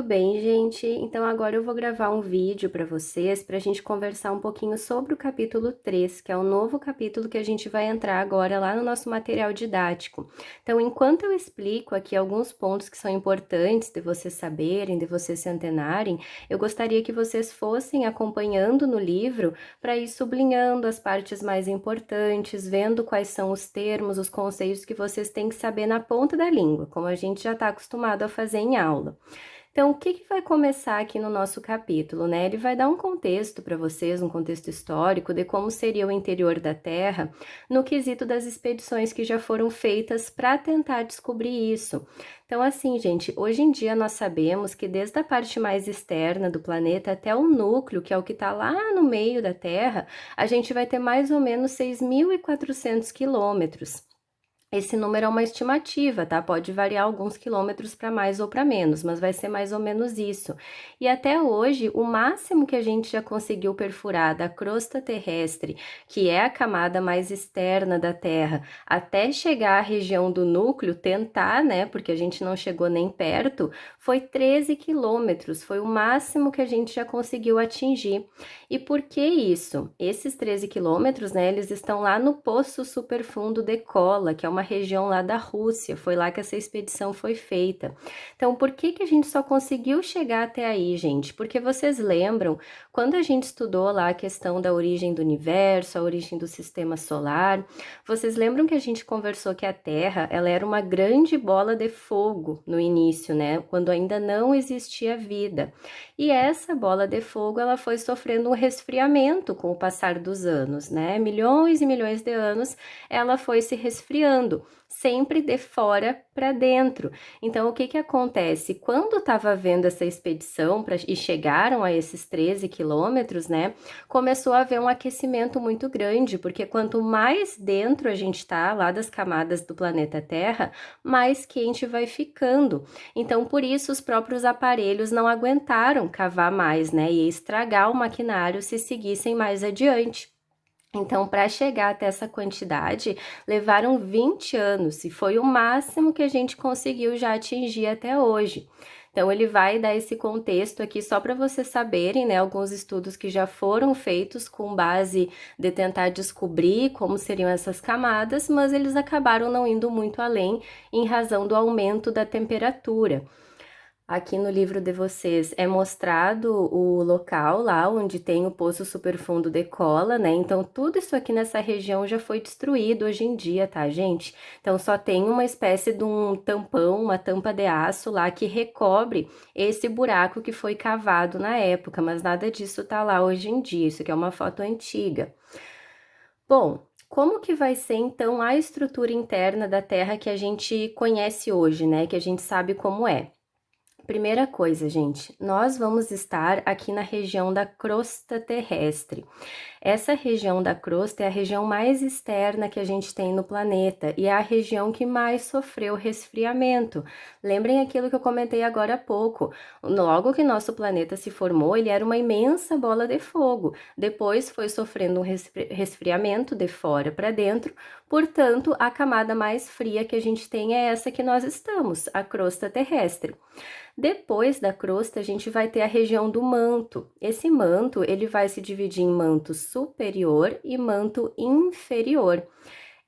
bem, gente? Então agora eu vou gravar um vídeo para vocês para a gente conversar um pouquinho sobre o capítulo 3, que é o novo capítulo que a gente vai entrar agora lá no nosso material didático. Então, enquanto eu explico aqui alguns pontos que são importantes de vocês saberem, de vocês se antenarem, eu gostaria que vocês fossem acompanhando no livro para ir sublinhando as partes mais importantes, vendo quais são os termos, os conceitos que vocês têm que saber na ponta da língua, como a gente já está acostumado a fazer em aula. Então, o que vai começar aqui no nosso capítulo, né? Ele vai dar um contexto para vocês, um contexto histórico de como seria o interior da Terra no quesito das expedições que já foram feitas para tentar descobrir isso. Então, assim, gente, hoje em dia nós sabemos que desde a parte mais externa do planeta até o núcleo, que é o que está lá no meio da Terra, a gente vai ter mais ou menos 6.400 quilômetros. Esse número é uma estimativa, tá? Pode variar alguns quilômetros para mais ou para menos, mas vai ser mais ou menos isso. E até hoje, o máximo que a gente já conseguiu perfurar da crosta terrestre, que é a camada mais externa da Terra, até chegar à região do núcleo, tentar, né? Porque a gente não chegou nem perto, foi 13 quilômetros, foi o máximo que a gente já conseguiu atingir. E por que isso? Esses 13 quilômetros, né? Eles estão lá no Poço Superfundo de Kola, que é uma região lá da Rússia, foi lá que essa expedição foi feita. Então, por que a gente só conseguiu chegar até aí, gente? Porque vocês lembram, quando a gente estudou lá a questão da origem do universo, a origem do sistema solar, vocês lembram que a gente conversou que a Terra, ela era uma grande bola de fogo no início, né? Quando ainda não existia vida. E essa bola de fogo, ela foi sofrendo um resfriamento com o passar dos anos, né? Milhões e milhões de anos, ela foi se resfriando, sempre de fora para dentro. Então, o que acontece? Quando estava vendo essa expedição e chegaram a esses 13 quilômetros, né, começou a haver um aquecimento muito grande, porque quanto mais dentro a gente está, lá das camadas do planeta Terra, mais quente vai ficando. Então, por isso, os próprios aparelhos não aguentaram cavar mais, né, e estragar o maquinário se seguissem mais adiante. Então, para chegar até essa quantidade, levaram 20 anos e foi o máximo que a gente conseguiu já atingir até hoje. Então, ele vai dar esse contexto aqui só para vocês saberem, né, alguns estudos que já foram feitos com base de tentar descobrir como seriam essas camadas, mas eles acabaram não indo muito além em razão do aumento da temperatura. Aqui no livro de vocês é mostrado o local lá onde tem o Poço Superfundo de Kola, né? Então, tudo isso aqui nessa região já foi destruído hoje em dia, tá, gente? Então, só tem uma espécie de um tampão, uma tampa de aço lá que recobre esse buraco que foi cavado na época, mas nada disso tá lá hoje em dia. Isso aqui é uma foto antiga. Bom, como que vai ser então a estrutura interna da Terra que a gente conhece hoje, né? Que a gente sabe como é. Primeira coisa, gente, nós vamos estar aqui na região da crosta terrestre. Essa região da crosta é a região mais externa que a gente tem no planeta e é a região que mais sofreu resfriamento. Lembrem aquilo que eu comentei agora há pouco. Logo que nosso planeta se formou, ele era uma imensa bola de fogo. Depois foi sofrendo um resfriamento de fora para dentro. Portanto, a camada mais fria que a gente tem é essa que nós estamos, a crosta terrestre. Depois da crosta, a gente vai ter a região do manto. Esse manto, ele vai se dividir em manto superior e manto inferior.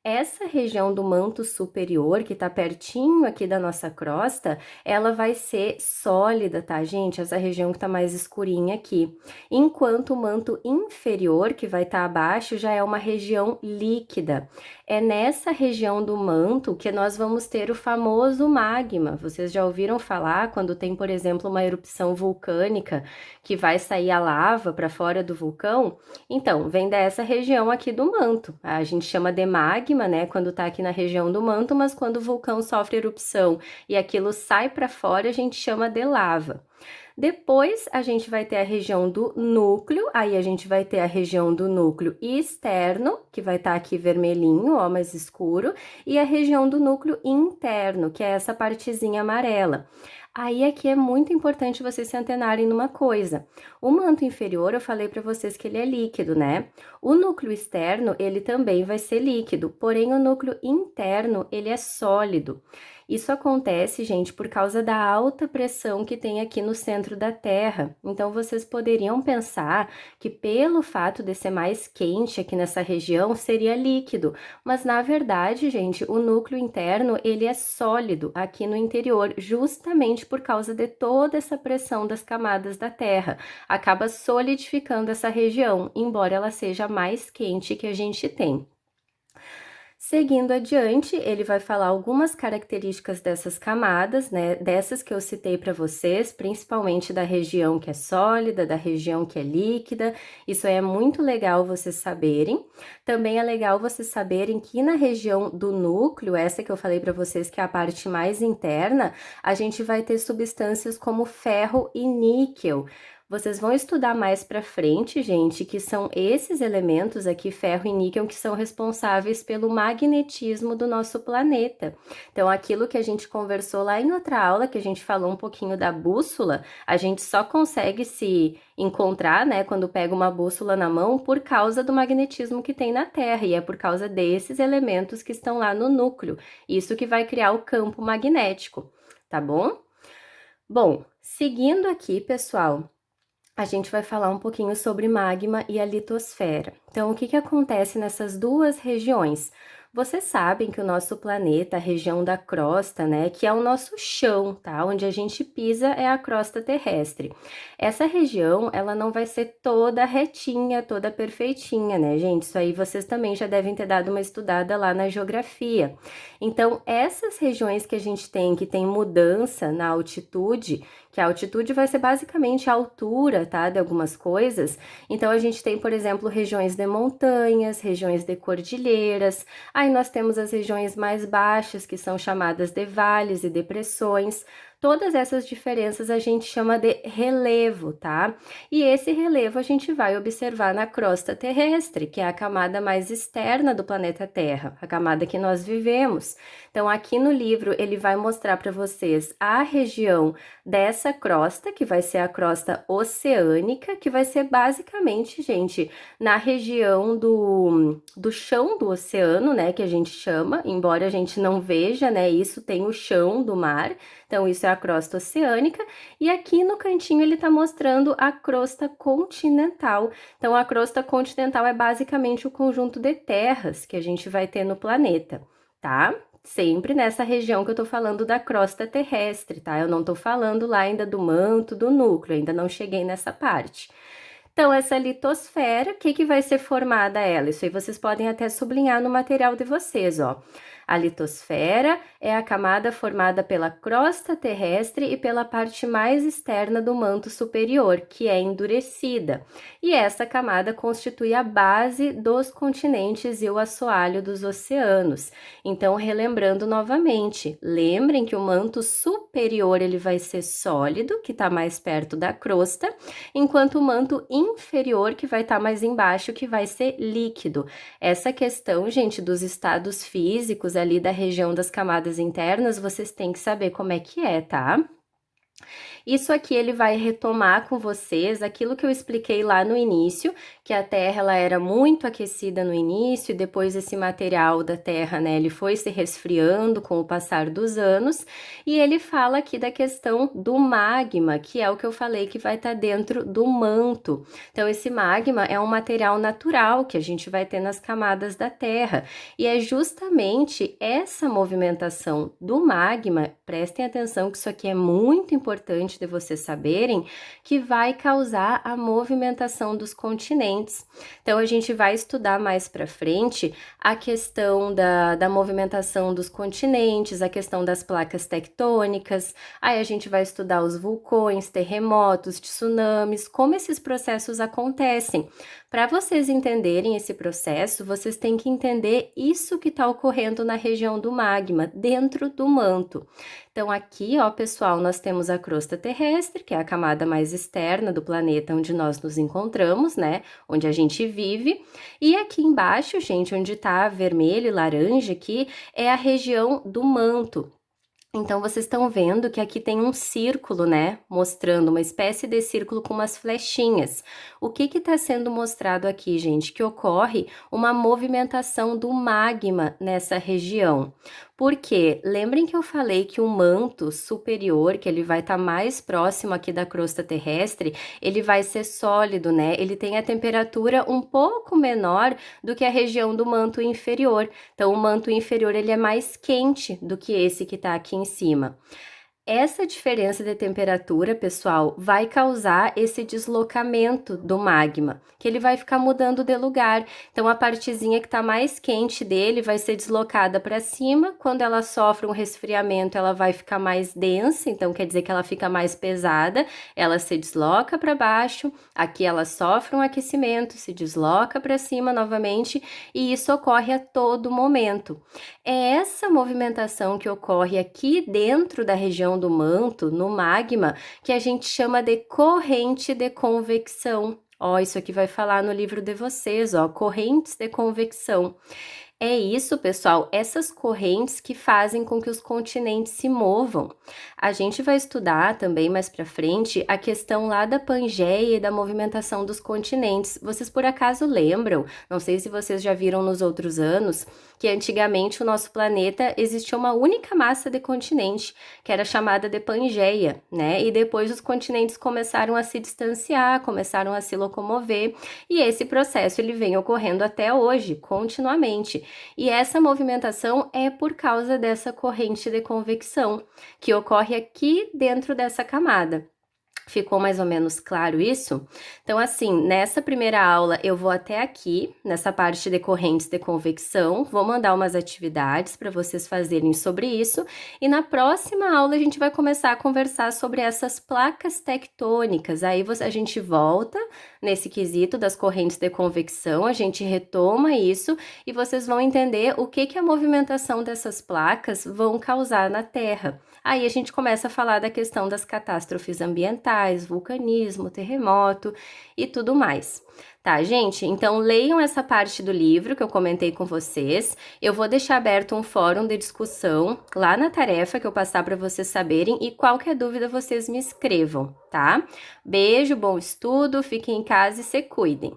Essa região do manto superior, que tá pertinho aqui da nossa crosta, ela vai ser sólida, tá, gente? Essa região que tá mais escurinha aqui. Enquanto o manto inferior, que vai estar abaixo, já é uma região líquida. É nessa região do manto que nós vamos ter o famoso magma. Vocês já ouviram falar quando tem, por exemplo, uma erupção vulcânica que vai sair a lava para fora do vulcão? Então, vem dessa região aqui do manto. A gente chama de magma, né, quando tá aqui na região do manto, mas quando o vulcão sofre erupção e aquilo sai para fora, a gente chama de lava. Depois, a gente vai ter a região do núcleo, aí a gente vai ter a região do núcleo externo, que vai estar aqui vermelhinho, ó, mais escuro, e a região do núcleo interno, que é essa partezinha amarela. Aí aqui é muito importante vocês se antenarem numa coisa. O manto inferior, eu falei para vocês que ele é líquido, né? O núcleo externo, ele também vai ser líquido, porém o núcleo interno, ele é sólido. Isso acontece, gente, por causa da alta pressão que tem aqui no centro da Terra. Então, vocês poderiam pensar que pelo fato de ser mais quente aqui nessa região, seria líquido. Mas, na verdade, gente, o núcleo interno, ele é sólido aqui no interior, justamente por causa de toda essa pressão das camadas da Terra. Acaba solidificando essa região, embora ela seja mais quente que a gente tem. Seguindo adiante, ele vai falar algumas características dessas camadas, né? Dessas que eu citei para vocês, principalmente da região que é sólida, da região que é líquida. Isso é muito legal vocês saberem. Também é legal vocês saberem que na região do núcleo, essa que eu falei para vocês que é a parte mais interna, a gente vai ter substâncias como ferro e níquel. Vocês vão estudar mais para frente, gente, que são esses elementos aqui, ferro e níquel, que são responsáveis pelo magnetismo do nosso planeta. Então, aquilo que a gente conversou lá em outra aula, que a gente falou um pouquinho da bússola, a gente só consegue se encontrar, né, quando pega uma bússola na mão, por causa do magnetismo que tem na Terra, e é por causa desses elementos que estão lá no núcleo. Isso que vai criar o campo magnético, tá bom? Bom, seguindo aqui, pessoal, a gente vai falar um pouquinho sobre magma e a litosfera. Então, o que acontece nessas duas regiões? Vocês sabem que o nosso planeta, a região da crosta, né, que é o nosso chão, tá? Onde a gente pisa é a crosta terrestre. Essa região, ela não vai ser toda retinha, toda perfeitinha, né, gente? Isso aí vocês também já devem ter dado uma estudada lá na geografia. Então, essas regiões que a gente tem, que tem mudança na altitude, que a altitude vai ser basicamente a altura, tá, de algumas coisas. Então, a gente tem, por exemplo, regiões de montanhas, regiões de cordilheiras. Aí nós temos as regiões mais baixas, que são chamadas de vales e depressões. Todas essas diferenças a gente chama de relevo, tá? E esse relevo a gente vai observar na crosta terrestre, que é a camada mais externa do planeta Terra, a camada que nós vivemos. Então, aqui no livro, ele vai mostrar para vocês a região dessa crosta, que vai ser a crosta oceânica, que vai ser basicamente, gente, na região do chão do oceano, né, que a gente chama, embora a gente não veja, né, isso tem o chão do mar, então isso é a crosta oceânica, e aqui no cantinho ele está mostrando a crosta continental. Então, a crosta continental é basicamente o conjunto de terras que a gente vai ter no planeta, tá? Sempre nessa região que eu tô falando da crosta terrestre, tá? Eu não tô falando lá ainda do manto, do núcleo, ainda não cheguei nessa parte. Então, essa litosfera, o que vai ser formada ela? Isso aí vocês podem até sublinhar no material de vocês, ó. A litosfera é a camada formada pela crosta terrestre e pela parte mais externa do manto superior, que é endurecida. E essa camada constitui a base dos continentes e o assoalho dos oceanos. Então, relembrando novamente, lembrem que o manto superior ele vai ser sólido, que está mais perto da crosta, enquanto o manto inferior, que vai estar mais embaixo, que vai ser líquido. Essa questão, gente, dos estados físicos ali da região das camadas internas, vocês têm que saber como é que é, tá? Isso aqui ele vai retomar com vocês aquilo que eu expliquei lá no início, que a Terra ela era muito aquecida no início e depois esse material da Terra, né, ele foi se resfriando com o passar dos anos, e ele fala aqui da questão do magma, que é o que eu falei que vai estar dentro do manto. Então esse magma é um material natural que a gente vai ter nas camadas da Terra, e é justamente essa movimentação do magma, prestem atenção que isso aqui é muito importante de vocês saberem, que vai causar a movimentação dos continentes. Então, a gente vai estudar mais para frente a questão da movimentação dos continentes, a questão das placas tectônicas, aí a gente vai estudar os vulcões, terremotos, tsunamis, como esses processos acontecem. Para vocês entenderem esse processo, vocês têm que entender isso que está ocorrendo na região do magma, dentro do manto. Então, aqui, ó, pessoal, nós temos a crosta terrestre, que é a camada mais externa do planeta onde nós nos encontramos, né? Onde a gente vive. E aqui embaixo, gente, onde tá vermelho e laranja aqui, é a região do manto. Então, vocês estão vendo que aqui tem um círculo, né? Mostrando uma espécie de círculo com umas flechinhas. O que está sendo mostrado aqui, gente? Que ocorre uma movimentação do magma nessa região. Porque lembrem que eu falei que o manto superior, que ele vai estar mais próximo aqui da crosta terrestre, ele vai ser sólido, né? Ele tem a temperatura um pouco menor do que a região do manto inferior. Então, o manto inferior ele é mais quente do que esse que está aqui em cima. Essa diferença de temperatura, pessoal, vai causar esse deslocamento do magma, que ele vai ficar mudando de lugar. Então, a partezinha que está mais quente dele vai ser deslocada para cima. Quando ela sofre um resfriamento, ela vai ficar mais densa, então quer dizer que ela fica mais pesada. Ela se desloca para baixo, aqui ela sofre um aquecimento, se desloca para cima novamente, e isso ocorre a todo momento. É essa movimentação que ocorre aqui dentro da região do manto, no magma, que a gente chama de corrente de convecção. Ó, isso aqui vai falar no livro de vocês, ó, correntes de convecção. É isso, pessoal, essas correntes que fazem com que os continentes se movam. A gente vai estudar também mais para frente a questão lá da Pangeia e da movimentação dos continentes. Vocês por acaso lembram, não sei se vocês já viram nos outros anos, que antigamente o nosso planeta existia uma única massa de continente, que era chamada de Pangeia, né? E depois os continentes começaram a se distanciar, começaram a se locomover, e esse processo ele vem ocorrendo até hoje, continuamente. E essa movimentação é por causa dessa corrente de convecção, que ocorre aqui dentro dessa camada. Ficou mais ou menos claro isso? Então, assim, nessa primeira aula eu vou até aqui, nessa parte de correntes de convecção, vou mandar umas atividades para vocês fazerem sobre isso, e na próxima aula a gente vai começar a conversar sobre essas placas tectônicas. Aí a gente volta nesse quesito das correntes de convecção, a gente retoma isso e vocês vão entender o que a movimentação dessas placas vão causar na Terra. Aí a gente começa a falar da questão das catástrofes ambientais, vulcanismo, terremoto e tudo mais. Tá, gente? Então leiam essa parte do livro que eu comentei com vocês. Eu vou deixar aberto um fórum de discussão lá na tarefa que eu passar para vocês saberem e qualquer dúvida vocês me escrevam, tá? Beijo, bom estudo, fiquem em casa e se cuidem.